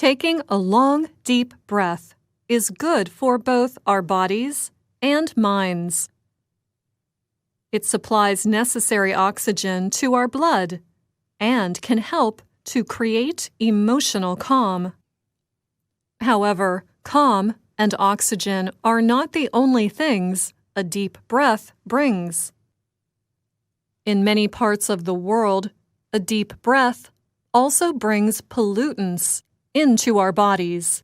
Taking a long, deep breath is good for both our bodies and minds. It supplies necessary oxygen to our blood and can help to create emotional calm. However, calm and oxygen are not the only things a deep breath brings. In many parts of the world, a deep breath also brings pollutants into our bodies.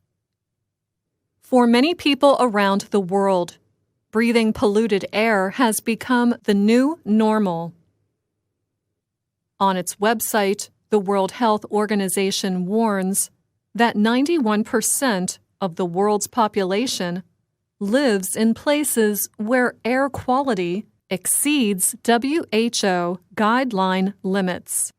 For many people around the world, breathing polluted air has become the new normal. On its website, the World Health Organization warns that 91% of the world's population lives in places where air quality exceeds WHO guideline limits.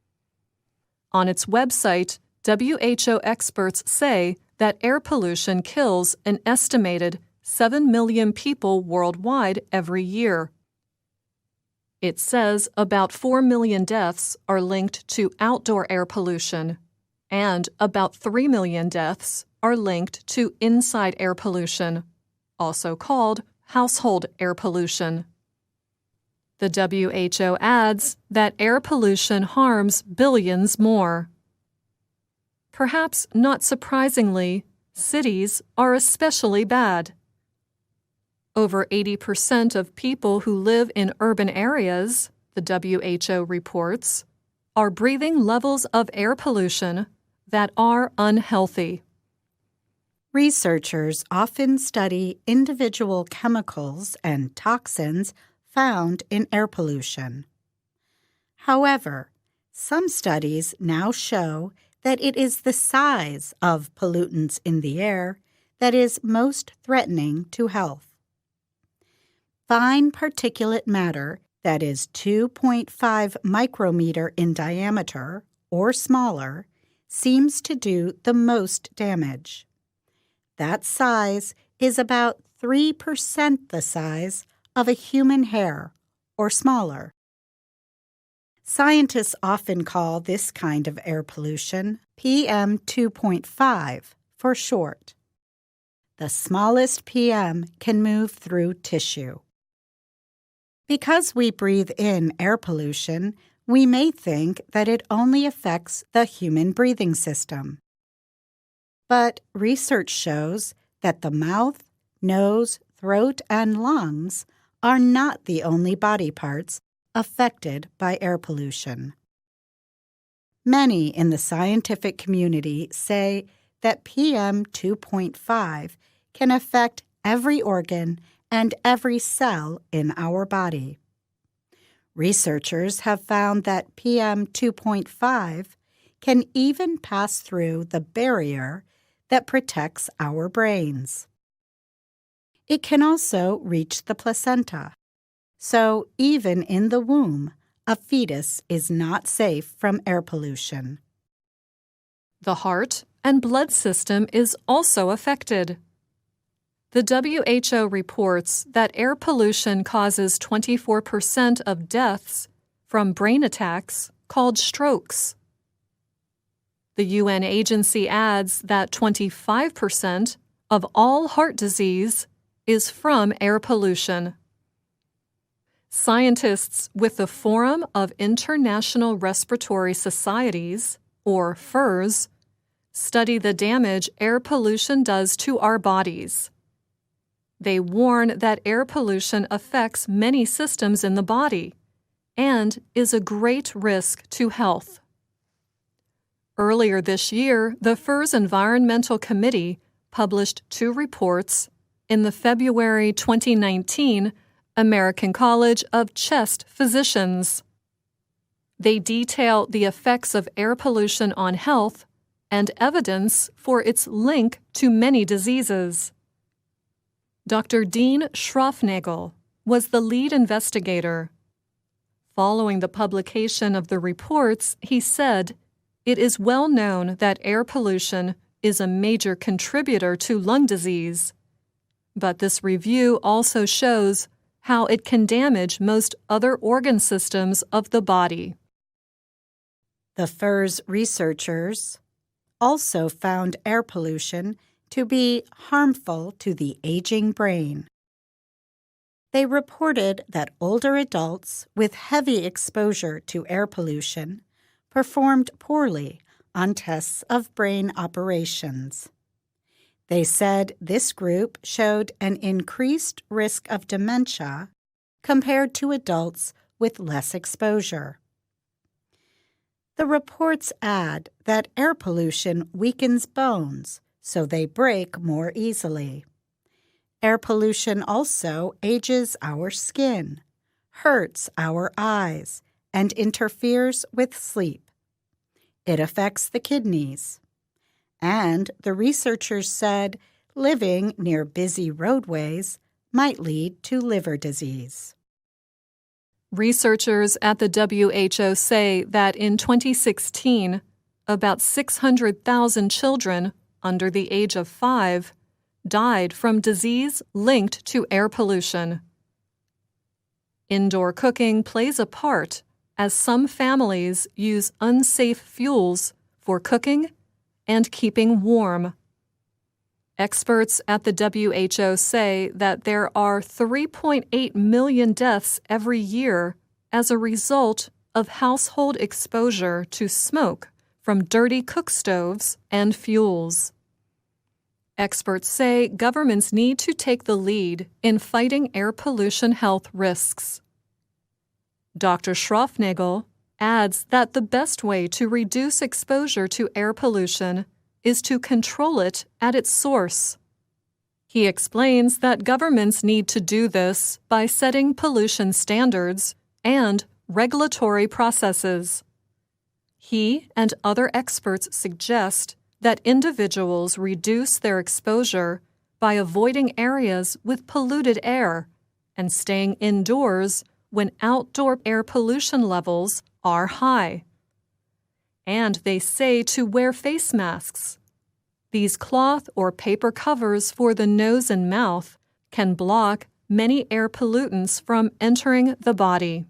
On its website, WHO experts say that air pollution kills an estimated 7 million people worldwide every year. It says about 4 million deaths are linked to outdoor air pollution, and about 3 million deaths are linked to inside air pollution, also called household air pollution. The WHO adds that air pollution harms billions more. Perhaps not surprisingly, cities are especially bad. Over 80% of people who live in urban areas, the WHO reports, are breathing levels of air pollution that are unhealthy. Researchers often study individual chemicals and toxins found in air pollution. However, some studies now show that it is the size of pollutants in the air that is most threatening to health. Fine particulate matter that is 2.5 micrometer in diameter or smaller seems to do the most damage. That size is about 3% the size of a human hair or smaller. Scientists often call this kind of air pollution PM 2.5 for short. The smallest PM can move through tissue. Because we breathe in air pollution, we may think that it only affects the human breathing system. But research shows that the mouth, nose, throat, and lungs are not the only body parts affected by air pollution. Many in the scientific community say that PM 2.5 can affect every organ and every cell in our body. Researchers have found that PM 2.5 can even pass through the barrier that protects our brains. It can also reach the placenta. So even in the womb, a fetus is not safe from air pollution. The heart and blood system is also affected. The WHO reports that air pollution causes 24% of deaths from brain attacks called strokes. The UN agency adds that 25% of all heart disease is from air pollution. Scientists with the Forum of International Respiratory Societies, or FIRS, study the damage air pollution does to our bodies. They warn that air pollution affects many systems in the body and is a great risk to health. Earlier this year, the FIRS Environmental Committee published 2 reports in the February 2019 American College of Chest Physicians. They detail the effects of air pollution on health and evidence for its link to many diseases. Dr. Dean Schroffnagel was the lead investigator. Following the publication of the reports, he said, "It is well known that air pollution is a major contributor to lung disease, but this review also shows how it can damage most other organ systems of the body." The FIRS researchers also found air pollution to be harmful to the aging brain. They reported that older adults with heavy exposure to air pollution performed poorly on tests of brain operations. They said this group showed an increased risk of dementia compared to adults with less exposure. The reports add that air pollution weakens bones, so they break more easily. Air pollution also ages our skin, hurts our eyes, and interferes with sleep. It affects the kidneys. And the researchers said living near busy roadways might lead to liver disease. Researchers at the WHO say that in 2016, about 600,000 children under the age of 5 died from disease linked to air pollution. Indoor cooking plays a part as some families use unsafe fuels for cooking and keeping warm. Experts at the WHO say that there are 3.8 million deaths every year as a result of household exposure to smoke from dirty cook stoves and fuels. Experts say governments need to take the lead in fighting air pollution health risks. Dr. Schroffnagel adds that the best way to reduce exposure to air pollution is to control it at its source. He explains that governments need to do this by setting pollution standards and regulatory processes. He and other experts suggest that individuals reduce their exposure by avoiding areas with polluted air and staying indoors when outdoor air pollution levels are high. And they say to wear face masks. These cloth or paper covers for the nose and mouth can block many air pollutants from entering the body.